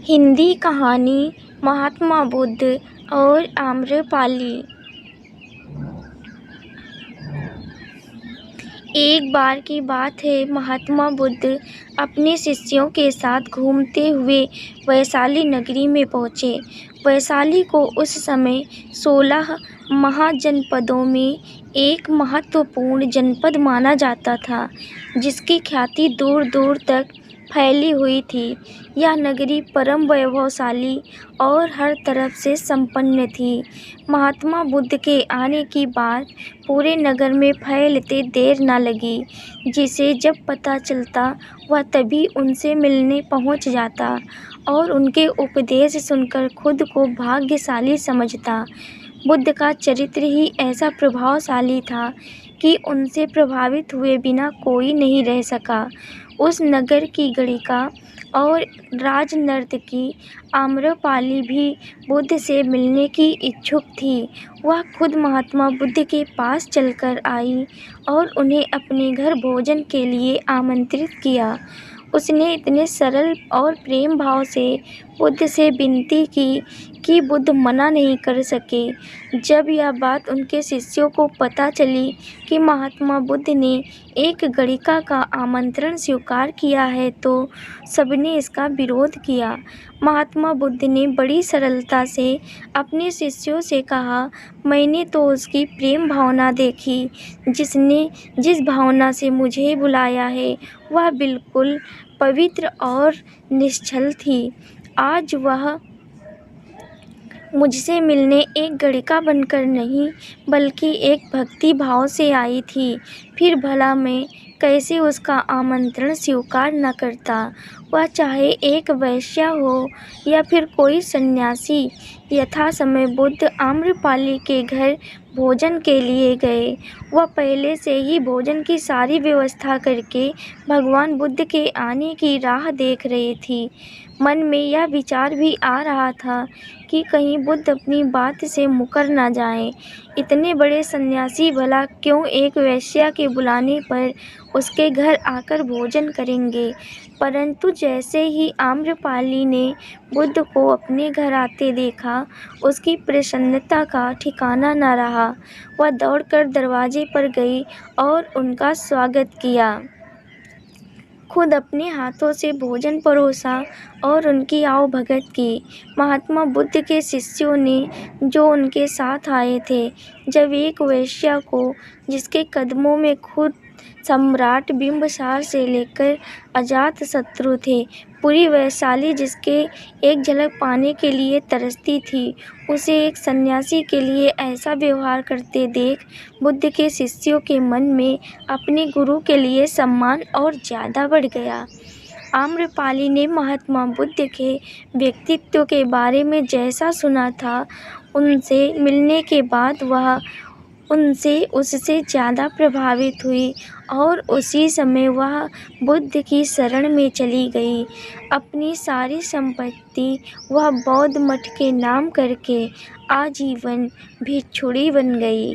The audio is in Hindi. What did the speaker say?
हिंदी कहानी महात्मा बुद्ध और आम्रपाली। एक बार की बात है, महात्मा बुद्ध अपने शिष्यों के साथ घूमते हुए वैशाली नगरी में पहुँचे। वैशाली को उस समय 16 महाजनपदों में एक महत्वपूर्ण जनपद माना जाता था, जिसकी ख्याति दूर दूर तक फैली हुई थी। यह नगरी परम वैभवशाली और हर तरफ से संपन्न थी। महात्मा बुद्ध के आने की बात पूरे नगर में फैलते देर न लगी। जिसे जब पता चलता, वह तभी उनसे मिलने पहुंच जाता और उनके उपदेश सुनकर खुद को भाग्यशाली समझता। बुद्ध का चरित्र ही ऐसा प्रभावशाली था कि उनसे प्रभावित हुए बिना कोई नहीं रह सका। उस नगर की गणिका और राजनर्तकी आम्रपाली भी बुद्ध से मिलने की इच्छुक थी। वह खुद महात्मा बुद्ध के पास चलकर आई और उन्हें अपने घर भोजन के लिए आमंत्रित किया। उसने इतने सरल और प्रेम भाव से बुद्ध से विनती की कि बुद्ध मना नहीं कर सके। जब यह बात उनके शिष्यों को पता चली कि महात्मा बुद्ध ने एक गणिका का आमंत्रण स्वीकार किया है, तो सबने इसका विरोध किया। महात्मा बुद्ध ने बड़ी सरलता से अपने शिष्यों से कहा, मैंने तो उसकी प्रेम भावना देखी। जिसने जिस भावना से मुझे बुलाया है, वह बिल्कुल पवित्र और निश्चल थी। आज वह मुझसे मिलने एक गणिका बनकर नहीं, बल्कि एक भक्ति भाव से आई थी। फिर भला मैं कैसे उसका आमंत्रण स्वीकार न करता, वह चाहे एक वेश्या हो या फिर कोई सन्यासी। यथा समय बुद्ध आम्रपाली के घर भोजन के लिए गए। वह पहले से ही भोजन की सारी व्यवस्था करके भगवान बुद्ध के आने की राह देख रही थी। मन में यह विचार भी आ रहा था कि कहीं बुद्ध अपनी बात से मुकर न जाएं। इतने बड़े सन्यासी भला क्यों एक वेश्या के बुलाने पर उसके घर आकर भोजन करेंगे। परंतु जैसे ही आम्रपाली ने बुद्ध को अपने घर आते देखा, उसकी प्रसन्नता का ठिकाना न रहा। वह दौड़कर दरवाजे पर गई और उनका स्वागत किया। खुद अपने हाथों से भोजन परोसा और उनकी आवभगत की। महात्मा बुद्ध के शिष्यों ने, जो उनके साथ आए थे, जब एक वेश्या को, जिसके कदमों में खुद सम्राट बिंबिसार से लेकर अजातशत्रु थे, पूरी वैशाली जिसके एक झलक पाने के लिए तरसती थी, उसे एक सन्यासी के लिए ऐसा व्यवहार करते देख बुद्ध के शिष्यों के मन में अपने गुरु के लिए सम्मान और ज़्यादा बढ़ गया। आम्रपाली ने महात्मा बुद्ध के व्यक्तित्व के बारे में जैसा सुना था, उनसे मिलने के बाद वह उससे ज़्यादा प्रभावित हुई और उसी समय वह बुद्ध की शरण में चली गई। अपनी सारी संपत्ति वह बौद्ध मठ के नाम करके आजीवन भिक्षुणी बन गई।